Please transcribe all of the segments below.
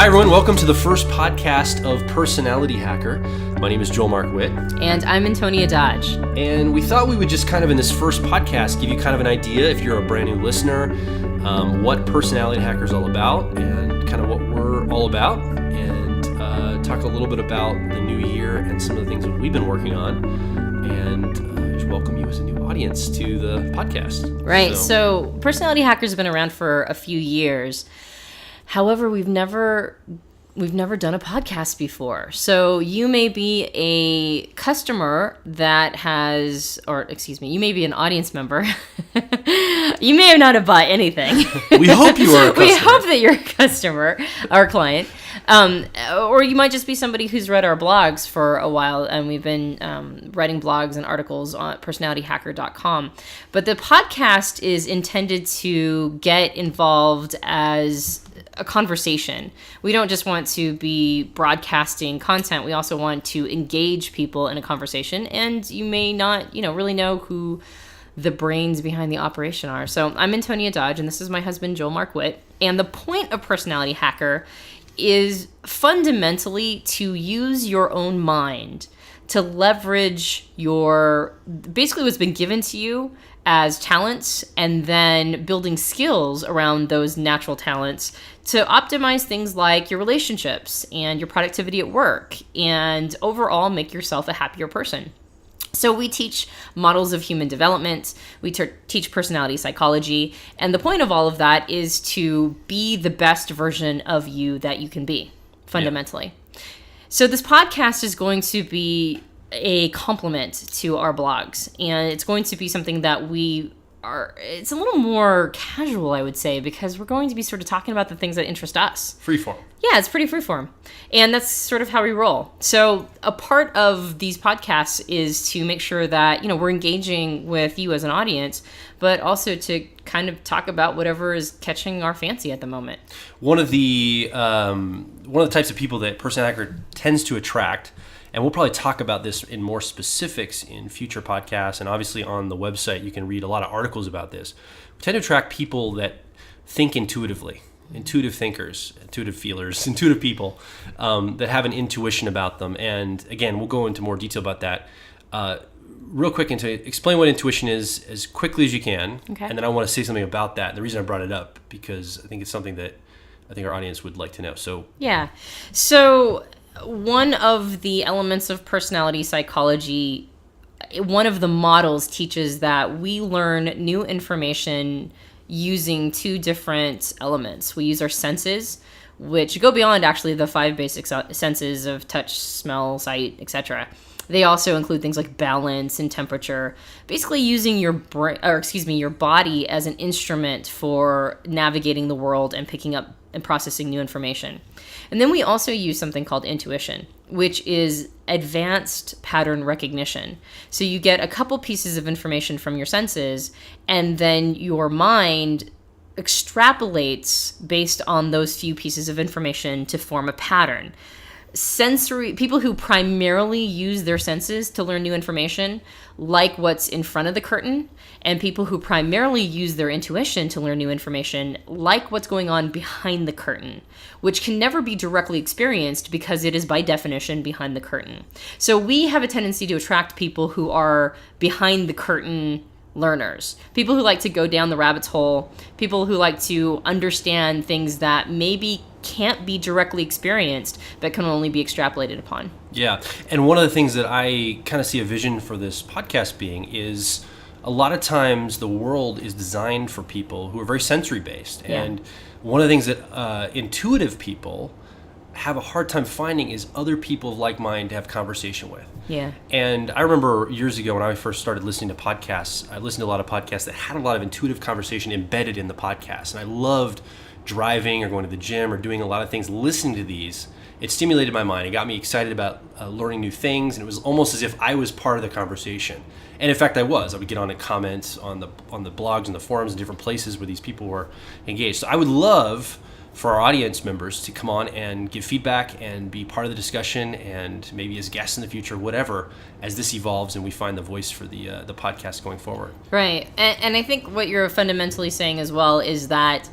Hi everyone, welcome to the first podcast of Personality Hacker. My name is Joel Mark Witt. And I'm Antonia Dodge. And we thought we would just kind of in this first podcast give you kind of an idea, if you're a brand new listener, what Personality Hacker is all about and kind of what we're all about, and talk a little bit about the new year and some of the things that we've been working on, and just welcome you as a new audience to the podcast. Right, so Personality Hacker has been around for a few years. However, we've never done a podcast before. So you may be a customer that has, you may be an audience member. You may not have bought anything. We hope you are a customer. We hope that you're a customer, our client. Or you might just be somebody who's read our blogs for a while, and we've been writing blogs and articles on personalityhacker.com. But the podcast is intended to get involved as a conversation. We don't just want to be broadcasting content. We also want to engage people in a conversation. And you may not, really know who the brains behind the operation are. So I'm Antonia Dodge, and this is my husband, Joel Mark Witt. And the point of Personality Hacker is fundamentally to use your own mind to leverage basically what's been given to you as talents, and then building skills around those natural talents to optimize things like your relationships and your productivity at work, and overall make yourself a happier person. So we teach models of human development, we teach personality psychology, and the point of all of that is to be the best version of you that you can be, fundamentally. Yeah. So this podcast is going to be a complement to our blogs, and it's going to be something that it's a little more casual, I would say, because we're going to be sort of talking about the things that interest us. Freeform. Yeah, it's pretty freeform. And that's sort of how we roll. So a part of these podcasts is to make sure that, we're engaging with you as an audience, but also to kind of talk about whatever is catching our fancy at the moment. One of the types of people that Personality Hacker tends to attract, and we'll probably talk about this in more specifics in future podcasts, and obviously on the website you can read a lot of articles about this. We tend to attract people that think intuitively, intuitive thinkers, intuitive feelers, intuitive people that have an intuition about them. And again, we'll go into more detail about that. Real quick, to explain what intuition is as quickly as you can, okay. And then I want to say something about that. The reason I brought it up, because I think it's something that I think our audience would like to know. So one of the elements of personality psychology, one of the models teaches that we learn new information using two different elements. We use our senses, which go beyond actually the 5 basic senses of touch, smell, sight, etc. They also include things like balance and temperature, basically using your body as an instrument for navigating the world and picking up and processing new information. And then we also use something called intuition, which is advanced pattern recognition. So you get a couple pieces of information from your senses, and then your mind extrapolates based on those few pieces of information to form a pattern. People who primarily use their senses to learn new information like what's in front of the curtain, and people who primarily use their intuition to learn new information like what's going on behind the curtain, which can never be directly experienced because it is by definition behind the curtain. So we have a tendency to attract people who are behind the curtain learners, people who like to go down the rabbit's hole, people who like to understand things that maybe can't be directly experienced but can only be extrapolated upon. Yeah, and one of the things that I kind of see a vision for this podcast being is a lot of times the world is designed for people who are very sensory based, and one of the things that intuitive people have a hard time finding is other people of like mind to have conversation with. Yeah. And I remember years ago when I first started listening to podcasts, I listened to a lot of podcasts that had a lot of intuitive conversation embedded in the podcast, and I loved driving or going to the gym or doing a lot of things, listening to these. It stimulated my mind. It got me excited about learning new things, and it was almost as if I was part of the conversation. And in fact, I was. I would get on and comment on the blogs and the forums and different places where these people were engaged. So I would love for our audience members to come on and give feedback and be part of the discussion, and maybe as guests in the future, whatever, as this evolves and we find the voice for the podcast going forward. Right. And I think what you're fundamentally saying as well is that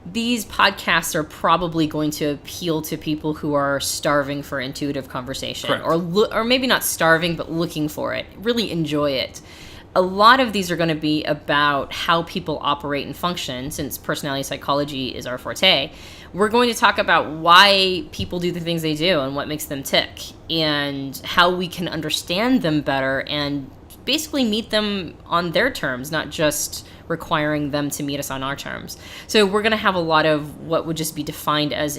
these podcasts are probably going to appeal to people who are starving for intuitive conversation. Correct. Or maybe not starving, but looking for it, really enjoy it. A lot of these are going to be about how people operate and function. Since personality psychology is our forte, we're going to talk about why people do the things they do and what makes them tick, and how we can understand them better and basically meet them on their terms, not just requiring them to meet us on our terms. So we're going to have a lot of what would just be defined as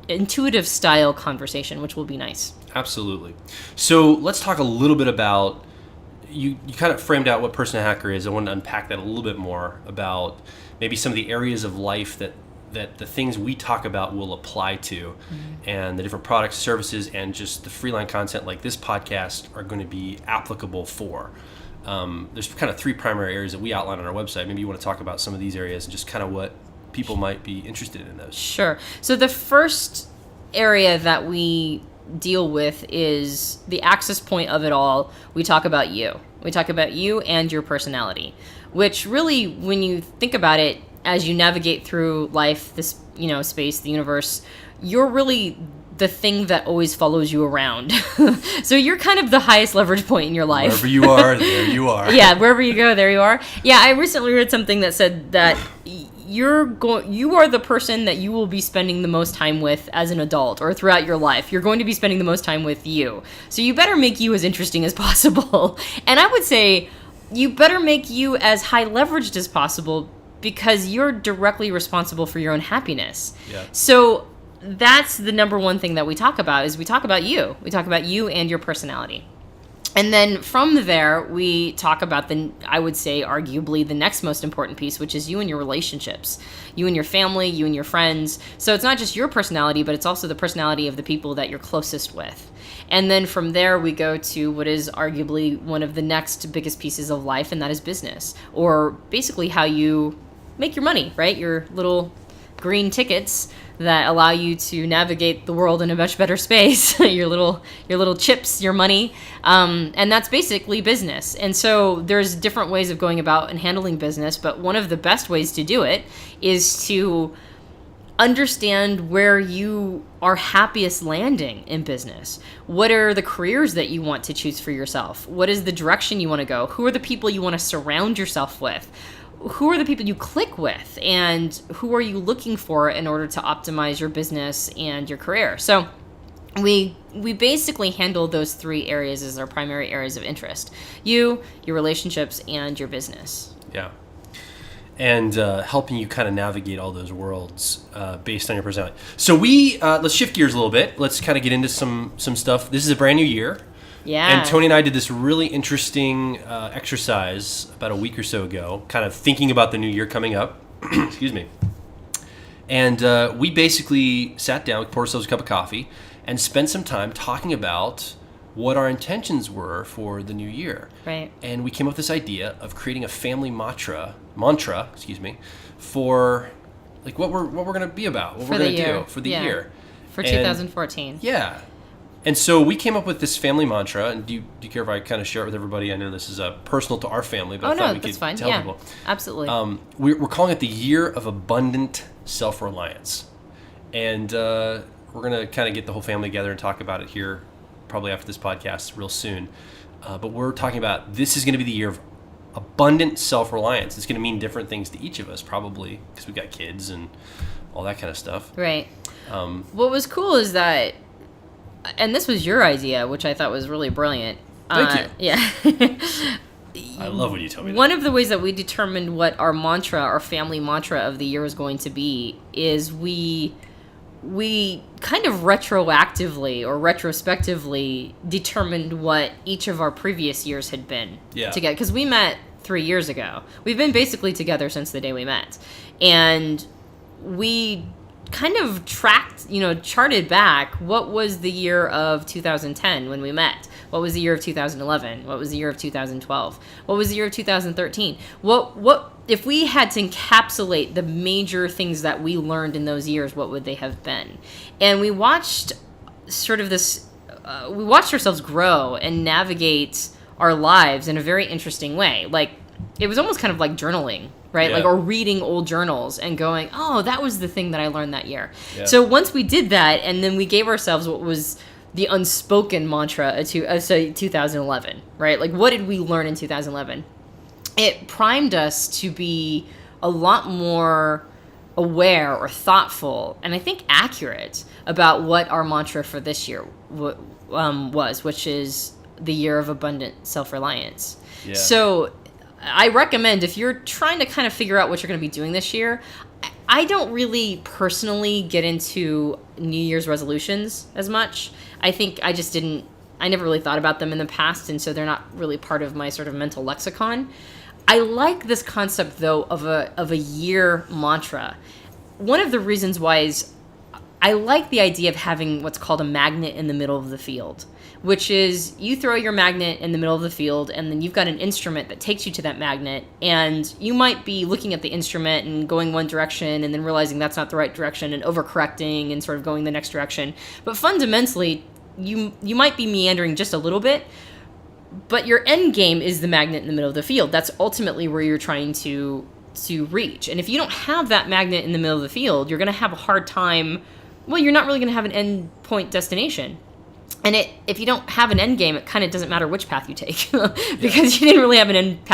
intuitive style conversation, which will be nice. Absolutely. So let's talk a little bit about, you kind of framed out what Person Hacker is. I want to unpack that a little bit more about maybe some of the areas of life that the things we talk about will apply to, and the different products, services, and just the freelance content like this podcast are going to be applicable for. There's kind of 3 primary areas that we outline on our website. Maybe you want to talk about some of these areas and just kind of what people might be interested in those. Sure. So the first area that we deal with is the access point of it all. We talk about you. We talk about you and your personality, which really, when you think about it, as you navigate through life, this, space, the universe, you're really the thing that always follows you around. So you're kind of the highest leverage point in your life. Wherever you are, there you are. Yeah, wherever you go, there you are. Yeah, I recently read something that said that you are the person that you will be spending the most time with as an adult or throughout your life. You're going to be spending the most time with you. So you better make you as interesting as possible. And I would say you better make you as high leveraged as possible, because you're directly responsible for your own happiness. Yeah. So that's the number one thing that we talk about, is we talk about you. We talk about you and your personality. And then from there, we talk about I would say, arguably the next most important piece, which is you and your relationships, you and your family, you and your friends. So it's not just your personality, but it's also the personality of the people that you're closest with. And then from there, we go to what is arguably one of the next biggest pieces of life, and that is business, or basically how you make your money, right? Your little green tickets that allow you to navigate the world in a much better space. your little chips, your money, and that's basically business. And so there's different ways of going about and handling business, but one of the best ways to do it is to understand where you are happiest landing in business. What are the careers that you want to choose for yourself? What is the direction you want to go? Who are the people you want to surround yourself with? Who are the people you click with, and who are you looking for in order to optimize your business and your career? So we basically handle those 3 areas as our primary areas of interest: you, your relationships, and your business. Yeah. And helping you kind of navigate all those worlds based on your personality. So let's shift gears a little bit. Let's kind of get into some stuff. This is a brand new year. Yeah. And Tony and I did this really interesting exercise about a week or so ago, kind of thinking about the new year coming up. Excuse me. And we basically sat down, poured ourselves a cup of coffee, and spent some time talking about what our intentions were for the new year. Right. And we came up with this idea of creating a family mantra, for like what we're going to be about, what we're going to do for the year. For 2014. Yeah. And so we came up with this family mantra, and do you care if I kind of share it with everybody? I know this is personal to our family, but I thought we could fine. tell people. Absolutely. We're calling it the Year of Abundant Self-Reliance. And we're going to kind of get the whole family together and talk about it here probably after this podcast real soon. But we're talking about this is going to be the year of abundant self-reliance. It's going to mean different things to each of us, probably, because we've got kids and all that kind of stuff. Right. What was cool is that, and this was your idea, which I thought was really brilliant. Thank you. Yeah. I love when you tell me that. One of the ways that we determined what our mantra, our family mantra of the year was going to be, is we kind of retroactively or retrospectively determined what each of our previous years had been together. Because we met 3 years ago. We've been basically together since the day we met. And we kind of charted back what was the year of 2010 when we met. What was the year of 2011? What was the year of 2012? What was the year of 2013? What if we had to encapsulate the major things that we learned in those years, what would they have been? And we watched we watched ourselves grow and navigate our lives in a very interesting way. Like, it was almost kind of like journaling right? Yeah. Like, or reading old journals and going, oh, that was the thing that I learned that year. Yeah. So once we did that, and then we gave ourselves what was the unspoken mantra of 2011, right? Like, what did we learn in 2011? It primed us to be a lot more aware or thoughtful, and I think accurate about what our mantra for this year was, which is the year of abundant self-reliance. Yeah. So I recommend, if you're trying to kind of figure out what you're going to be doing this year, I don't really personally get into New Year's resolutions as much. I think I never really thought about them in the past, and so they're not really part of my sort of mental lexicon. I like this concept, though, of a year mantra. One of the reasons why is I like the idea of having what's called a magnet in the middle of the field, which is you throw your magnet in the middle of the field, and then you've got an instrument that takes you to that magnet, and you might be looking at the instrument and going one direction and then realizing that's not the right direction and overcorrecting and sort of going the next direction. But fundamentally, you might be meandering just a little bit, but your end game is the magnet in the middle of the field. That's ultimately where you're trying to reach. And if you don't have that magnet in the middle of the field, you're going to have a hard time. Well, you're not really going to have an end point destination. And if you don't have an end game, it kind of doesn't matter which path you take because you didn't really have an end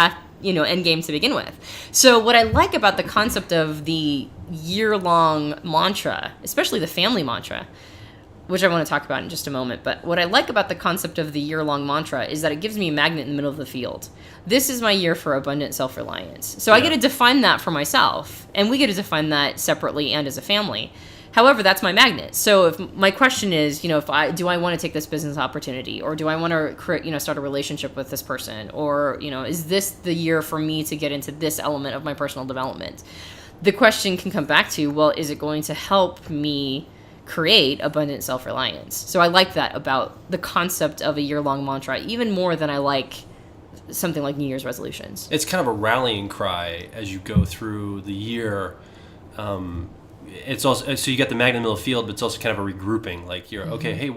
game to begin with. So what I like about the concept of the year-long mantra, especially the family mantra, which I want to talk about in just a moment. But what I like about the concept of the year-long mantra is that it gives me a magnet in the middle of the field. This is my year for abundant self-reliance. So I get to define that for myself, and we get to define that separately and as a family. However, that's my magnet. So if my question is, do I want to take this business opportunity, or do I want to start a relationship with this person, or is this the year for me to get into this element of my personal development? The question can come back to, well, is it going to help me create abundant self-reliance? So I like that about the concept of a year-long mantra, even more than I like something like New Year's resolutions. It's kind of a rallying cry as you go through the year. It's also, so you got the magnet in the middle of the field, but it's also kind of a regrouping. Like you're okay. Hey,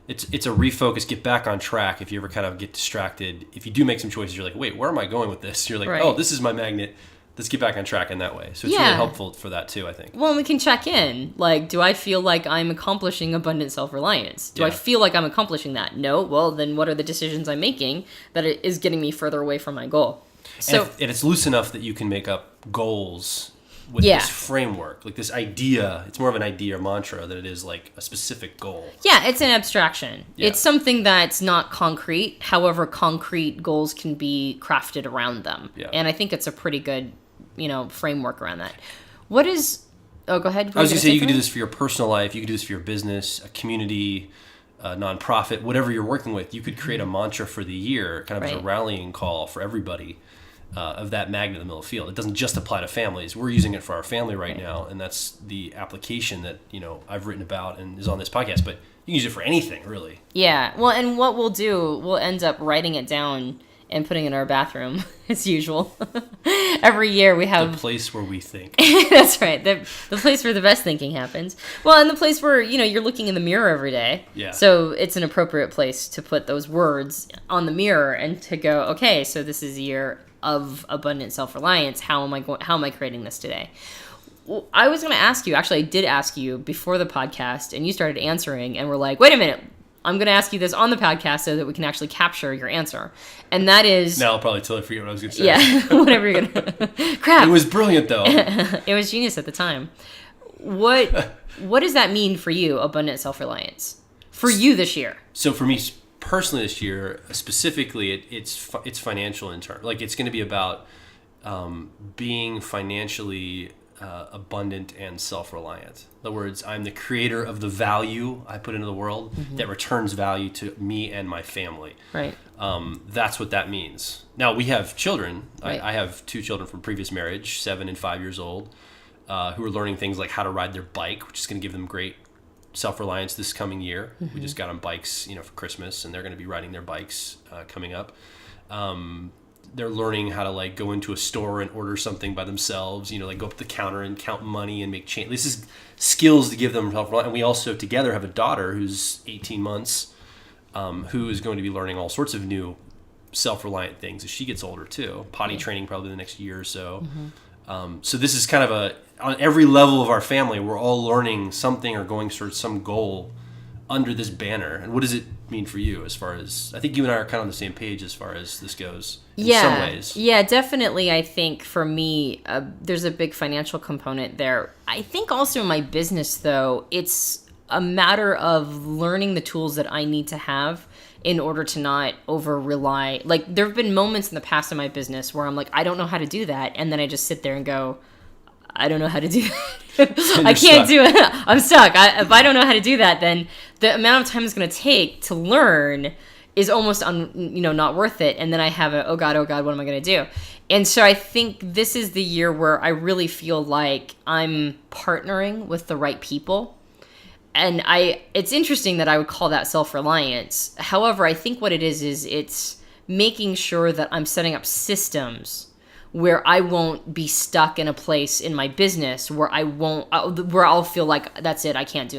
it's a refocus, get back on track. If you ever kind of get distracted, if you do make some choices, you're like, wait, where am I going with this? You're like, right. Oh, this is my magnet. Let's get back on track in that way. So it's really helpful for that too, I think. Well, we can check in. Like, do I feel like I'm accomplishing abundant self-reliance? Do I feel like I'm accomplishing that? No. Well, then what are the decisions I'm making that it is getting me further away from my goal? So, and it's loose enough that you can make up goals with this framework, like this idea. It's more of an idea or mantra than it is like a specific goal. Yeah, it's an abstraction. Yeah. It's something that's not concrete. However, concrete goals can be crafted around them. Yeah. And I think it's a pretty good framework around that. What is... Oh, go ahead. I was going to say, you could do this for your personal life. You could do this for your business, a community, a nonprofit, whatever you're working with. You could create a mantra for the year, kind of as a rallying call for everybody of that magnet in the middle of the field. It doesn't just apply to families. We're using it for our family right now, and that's the application that I've written about and is on this podcast. But you can use it for anything, really. Yeah. Well, and what we'll do, we'll end up writing it down and putting it in our bathroom, as usual. Every year we have... The place where we think. That's right. The place where the best thinking happens. Well, and the place where, you're looking in the mirror every day. Yeah. So it's an appropriate place to put those words on the mirror and to go, okay, so this is a year of abundant self-reliance. How am I creating this today? Well, I was going to ask you, actually I did ask you before the podcast, and you started answering, and we're like, wait a minute, I'm going to ask you this on the podcast so that we can actually capture your answer. And that is... Now I'll probably totally forget what I was going to say. Yeah, whatever you're going to... Crap. It was brilliant, though. It was genius at the time. What does that mean for you, abundant self-reliance? For you this year? So for me personally this year, specifically, it's financial in terms. Like, it's going to be about being financially abundant and self-reliant. In other words, I'm the creator of the value I put into the world that returns value to me and my family. Right. That's what that means. Now, we have children. Right. I have 2 children from previous marriage, 7 and 5 years old, who are learning things like how to ride their bike, which is going to give them great self-reliance this coming year. We just got them bikes, for Christmas, and they're going to be riding their bikes coming up. They're learning how to go into a store and order something by themselves, go up the counter and count money and make change. This is skills to give them self-reliance. And we also together have a daughter who's 18 months, who is going to be learning all sorts of new self-reliant things as she gets older too. Potty training probably the next year or so. So this is kind of on every level of our family, we're all learning something or going towards some goal under this banner. And what does it mean for you as far as, I think you and I are kind of on the same page as far as this goes in some ways. Yeah, definitely. I think for me, there's a big financial component there. I think also in my business, though, it's a matter of learning the tools that I need to have in order to not over rely. Like, there have been moments in the past in my business where I'm like, I don't know how to do that. And then I just sit there and go, I don't know how to do that. I can't do it. I'm stuck. If I don't know how to do that, then the amount of time it's going to take to learn is almost not worth it. And then I have oh God, what am I going to do? And so I think this is the year where I really feel like I'm partnering with the right people. And it's interesting that I would call that self-reliance. However, I think what it is it's making sure that I'm setting up systems where I won't be stuck in a place in my business where I'll feel like that's it. I can't go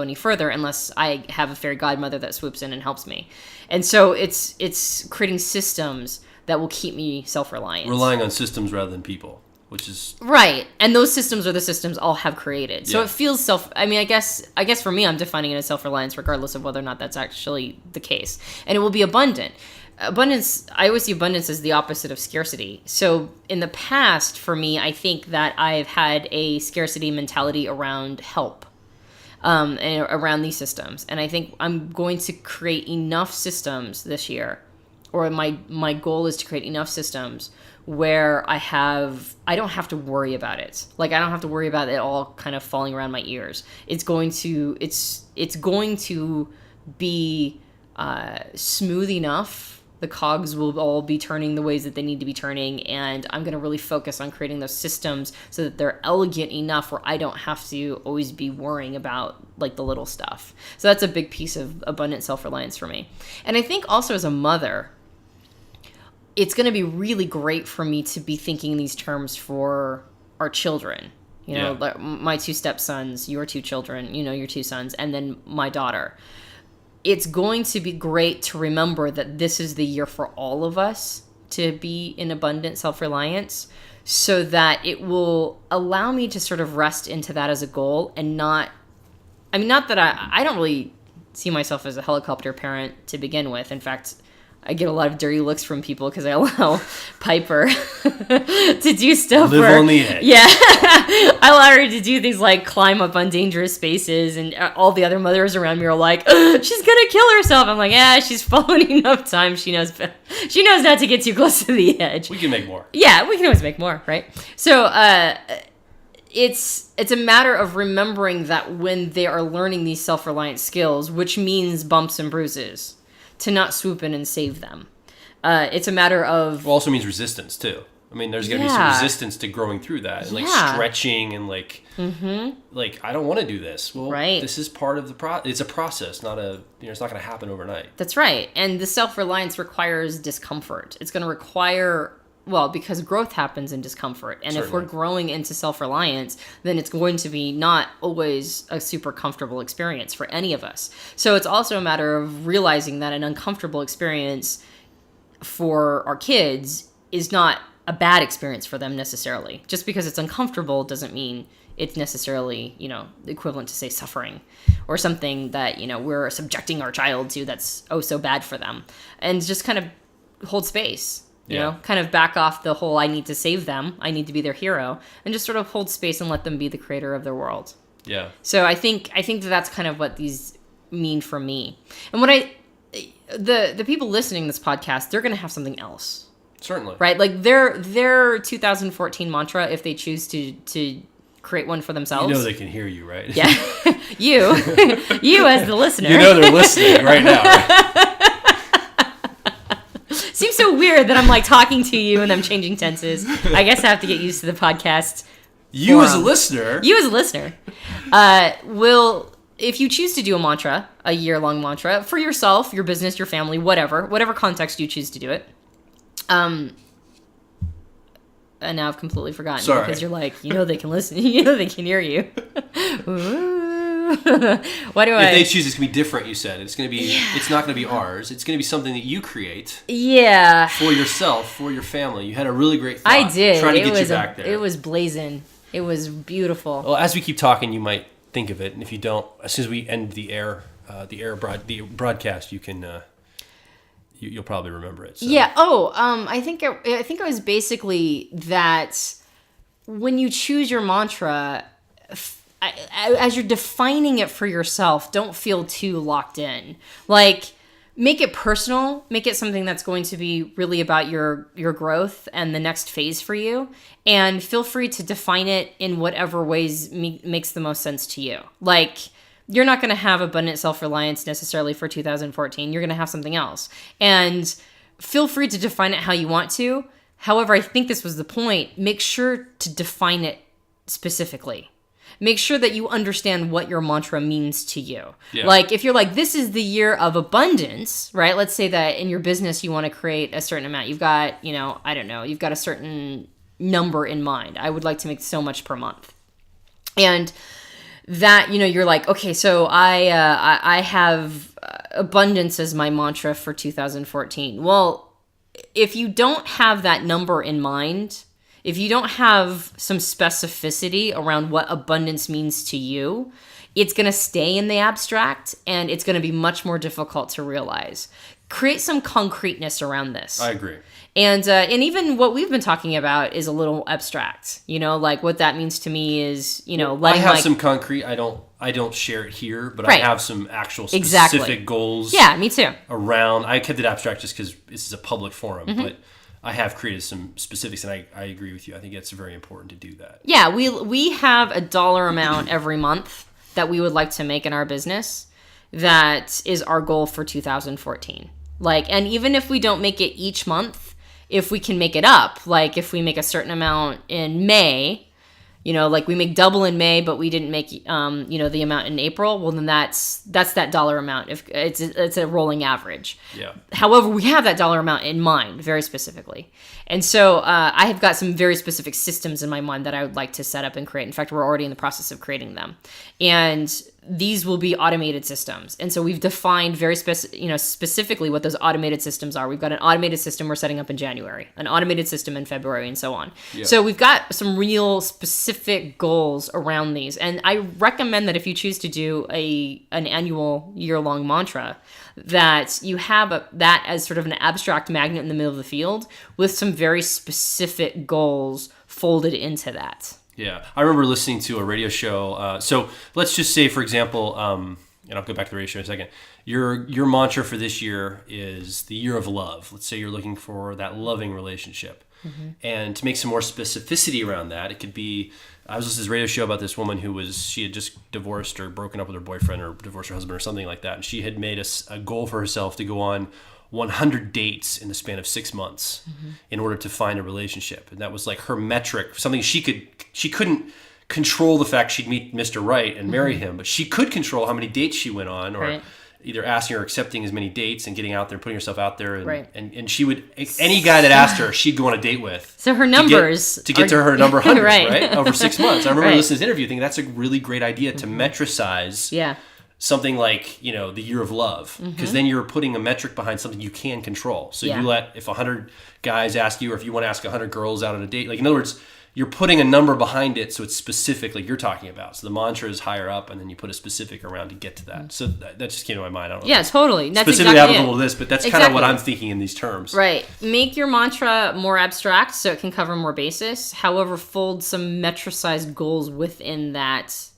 any further unless I have a fairy godmother that swoops in and helps me. And so it's creating systems that will keep me self-reliant. Relying on systems rather than people, which is right. And those systems are the systems I'll have created. So Yeah. it feels I guess for me, I'm defining it as self-reliance regardless of whether or not that's actually the case. And it will be abundant. Abundance, I always see abundance as the opposite of scarcity. So in the past, for me, I think that I've had a scarcity mentality around help, and around these systems. And I think I'm going to create enough systems this year, or my goal is to create enough systems where I don't have to worry about it. Like, I don't have to worry about it all kind of falling around my ears. It's going to be smooth enough. The cogs will all be turning the ways that they need to be turning, and I'm going to really focus on creating those systems so that they're elegant enough where I don't have to always be worrying about like the little stuff. So that's a big piece of abundant self-reliance for me. And I think also as a mother, it's going to be really great for me to be thinking in these terms for our children. Like my 2 stepsons, your 2 children, your 2 sons, and then my daughter. It's going to be great to remember that this is the year for all of us to be in abundant self-reliance, so that it will allow me to sort of rest into that as a goal and not that I don't really see myself as a helicopter parent to begin with. In fact, I get a lot of dirty looks from people because I allow Piper to do stuff. Live on the edge. Yeah. I allow her to do things like climb up on dangerous spaces, and all the other mothers around me are like, she's going to kill herself. I'm like, she's following enough time. She knows not to get too close to the edge. We can make more. Yeah, we can always make more, right? So it's a matter of remembering that when they are learning these self-reliant skills, which means bumps and bruises, to not swoop in and save them. It's a matter of... It also means resistance, too. I mean, there's going to be some resistance to growing through that. And, stretching and, I don't want to do this. Well, this is part of the process. It's a process, not it's not going to happen overnight. That's right. And the self-reliance requires discomfort. It's going to require... Well, because growth happens in discomfort. And Certainly. If we're growing into self-reliance, then it's going to be not always a super comfortable experience for any of us. So it's also a matter of realizing that an uncomfortable experience for our kids is not a bad experience for them necessarily. Just because it's uncomfortable doesn't mean it's necessarily, equivalent to, say, suffering or something that, we're subjecting our child to that's so bad for them. And just kind of hold space. Kind of back off the whole I need to save them, I need to be their hero, and just sort of hold space and let them be the creator of their world. Yeah. So I think that's kind of what these mean for me. And what the people listening to this podcast, they're going to have something else. Certainly. Right? Like their 2014 mantra, if they choose to create one for themselves. They can hear you, right? Yeah. you as the listener. They're listening right now, right? Seems so weird that I'm like talking to you and I'm changing tenses. I guess I have to get used to the podcast. You as a listener. If you choose to do a year-long mantra for yourself, your business, your family, whatever context you choose to do it. And now I've completely forgotten. Sorry. Because you're like, they can listen, they can hear you. Ooh. What do I? If they choose, it's gonna be different. You said it's gonna be. Yeah. It's not gonna be ours. It's gonna be something that you create. Yeah. For yourself, for your family. You had a really great thought. I did. Trying to get you back there. It was blazing. It was beautiful. Well, as we keep talking, you might think of it, and if you don't, as soon as we end the broadcast, you can. You'll probably remember it. So. Yeah. I think it was basically that when you choose your mantra, as you're defining it for yourself, don't feel too locked in. Like, make it personal. Make it something that's going to be really about your growth and the next phase for you. And feel free to define it in whatever ways makes the most sense to you. Like, you're not going to have abundant self-reliance necessarily for 2014. You're going to have something else. And feel free to define it how you want to. However, I think this was the point. Make sure to define it specifically. Make sure that you understand what your mantra means to you. Yeah. Like, if you're like, this is the year of abundance, right? Let's say that in your business, you want to create a certain amount. You've got, you've got a certain number in mind. I would like to make so much per month. And that, you're like, okay, so I have abundance as my mantra for 2014. Well, if you don't have that number in mind, if you don't have some specificity around what abundance means to you, it's going to stay in the abstract and it's going to be much more difficult to realize. Create some concreteness around this. I agree. And even what we've been talking about is a little abstract. Like what that means to me is, letting I have some concrete. I don't share it here, but right. I have some actual specific goals. Yeah, me too. Around, I kept it abstract just because this is a public forum, but I have created some specifics, and I agree with you. I think it's very important to do that. Yeah, we have a dollar amount every month that we would like to make in our business. That is our goal for 2014. And even if we don't make it each month, if we can make it up, like if we make a certain amount in May, we make double in May, but we didn't make, the amount in April, well, then that's that dollar amount. If it's a rolling average. Yeah. However, we have that dollar amount in mind very specifically. And so I have got some very specific systems in my mind that I would like to set up and create. In fact, we're already in the process of creating them. And these will be automated systems. And so we've defined very specifically what those automated systems are. We've got an automated system we're setting up in January, an automated system in February, and so on. Yeah. So we've got some real specific goals around these. And I recommend that if you choose to do an annual year-long mantra, that you have that as sort of an abstract magnet in the middle of the field with some very specific goals folded into that. Yeah, I remember listening to a radio show. So let's just say, for example, and I'll go back to the radio show in a second. Your mantra for this year is the year of love. Let's say you're looking for that loving relationship. Mm-hmm. And to make some more specificity around that, it could be, I was listening to this radio show about this woman she had just divorced or broken up with her boyfriend or divorced her husband or something like that. And she had made a goal for herself to go on 100 dates in the span of 6 months in order to find a relationship. And that was like her metric, something she couldn't control the fact she'd meet Mr. Right and marry him, but she could control how many dates she went on, or either asking or accepting as many dates and getting out there, putting herself out there. And she would, any guy that asked her, she'd go on a date with. So her numbers. To get to her number 100, right? Over 6 months. I remember listening to this interview thinking that's a really great idea to metricize something like, the year of love, because then you're putting a metric behind something you can control. So you if 100 guys ask you, or if you want to ask 100 girls out on a date, in other words, you're putting a number behind it, so it's specific, like you're talking about. So the mantra is higher up, and then you put a specific around to get to that. So that just came to my mind. I don't know. Yeah, totally. That's specifically applicable to this, but that's kind of what I'm thinking in these terms. Right. Make your mantra more abstract so it can cover more basis. However, fold some metricized goals within that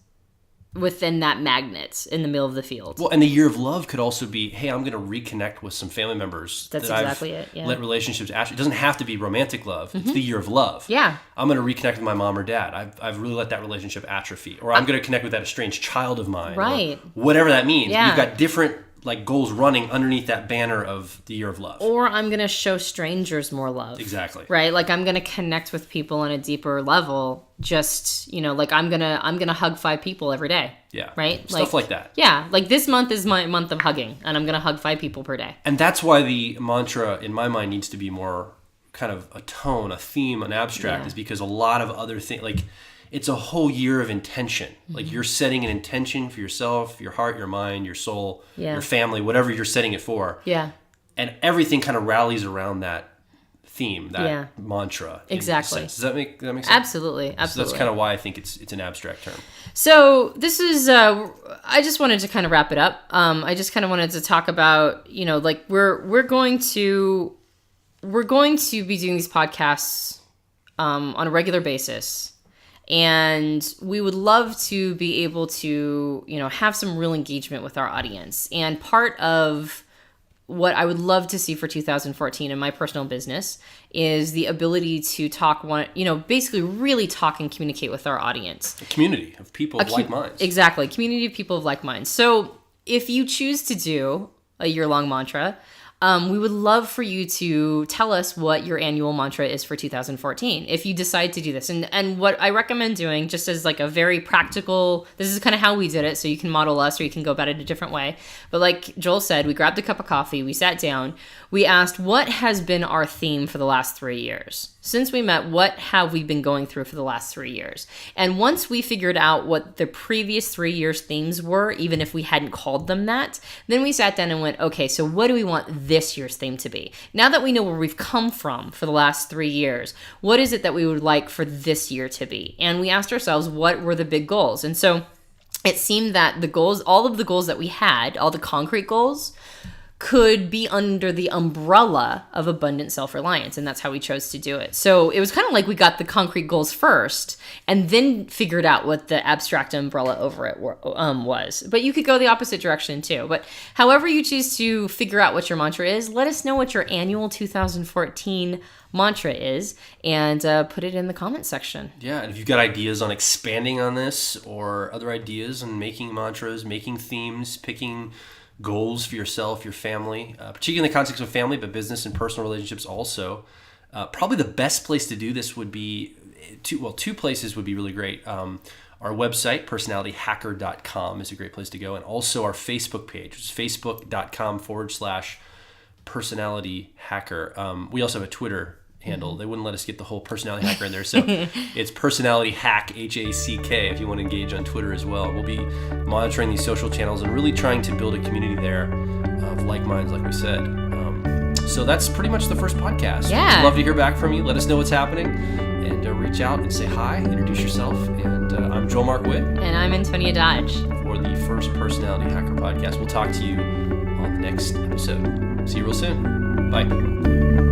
magnet in the middle of the field. Well, and the year of love could also be, hey, I'm going to reconnect with some family members. That's exactly it. Yeah. Let relationships it doesn't have to be romantic love. It's the year of love. Yeah. I'm going to reconnect with my mom or dad. I've really let that relationship atrophy. Or I'm going to connect with that estranged child of mine. Right. Whatever that means. Yeah. You've got different goals running underneath that banner of the year of love. Or I'm going to show strangers more love. Exactly. Right? I'm going to connect with people on a deeper level. Just, I'm going to hug 5 people every day. Yeah. Right? Stuff like that. Yeah. This month is my month of hugging, and I'm going to hug 5 people per day. And that's why the mantra, in my mind, needs to be more kind of a tone, a theme, an abstract, is because a lot of other things, it's a whole year of intention. Like you're setting an intention for yourself, your heart, your mind, your soul, your family, whatever you're setting it for. Yeah. And everything kind of rallies around that theme, that mantra. Exactly. Does that make sense? Absolutely. So that's kind of why I think it's an abstract term. So this is, I just wanted to kind of wrap it up. I just kind of wanted to talk about, like we're going to be doing these podcasts on a regular basis. And we would love to be able to, have some real engagement with our audience. And part of what I would love to see for 2014 in my personal business is the ability to talk basically really talk and communicate with our audience. A community of people of like minds. Exactly. Community of people of like minds. So if you choose to do a year-long mantra, we would love for you to tell us what your annual mantra is for 2014 if you decide to do this. And what I recommend doing, just as like a very practical, this is kind of how we did it, so you can model us or you can go about it a different way. But like Joel said, we grabbed a cup of coffee, we sat down, we asked what has been our theme for the last 3 years. Since we met, what have we been going through for the last 3 years? And once we figured out what the previous 3 years' themes were, even if we hadn't called them that, then we sat down and went, okay, so what do we want this year's theme to be? Now that we know where we've come from for the last 3 years, what is it that we would like for this year to be? And we asked ourselves, what were the big goals? And so it seemed that the goals, all of the goals that we had, all the concrete goals, could be under the umbrella of abundant self-reliance, and that's how we chose to do it. So it was kind of like we got the concrete goals first and then figured out what the abstract umbrella over it was. But you could go the opposite direction too. But however you choose to figure out what your mantra is, let us know what your annual 2014 mantra is and put it in the comment section. Yeah, and if you've got ideas on expanding on this or other ideas on making mantras, making themes, picking goals for yourself, your family, particularly in the context of family, but business and personal relationships also. Probably the best place to do this would be, two places would be really great. Our website, personalityhacker.com, is a great place to go. And also our Facebook page, which is facebook.com/personalityhacker. We also have a Twitter handle. They wouldn't let us get the whole personality hacker in there. So it's personality hack, HACK, if you want to engage on Twitter as well. We'll be monitoring these social channels and really trying to build a community there of like minds, like we said. So that's pretty much the first podcast. Yeah. We'd love to hear back from you. Let us know what's happening and reach out and say hi, introduce yourself. And I'm Joel Mark Witt. And I'm Antonia Dodge. For the first Personality Hacker podcast. We'll talk to you on the next episode. See you real soon. Bye.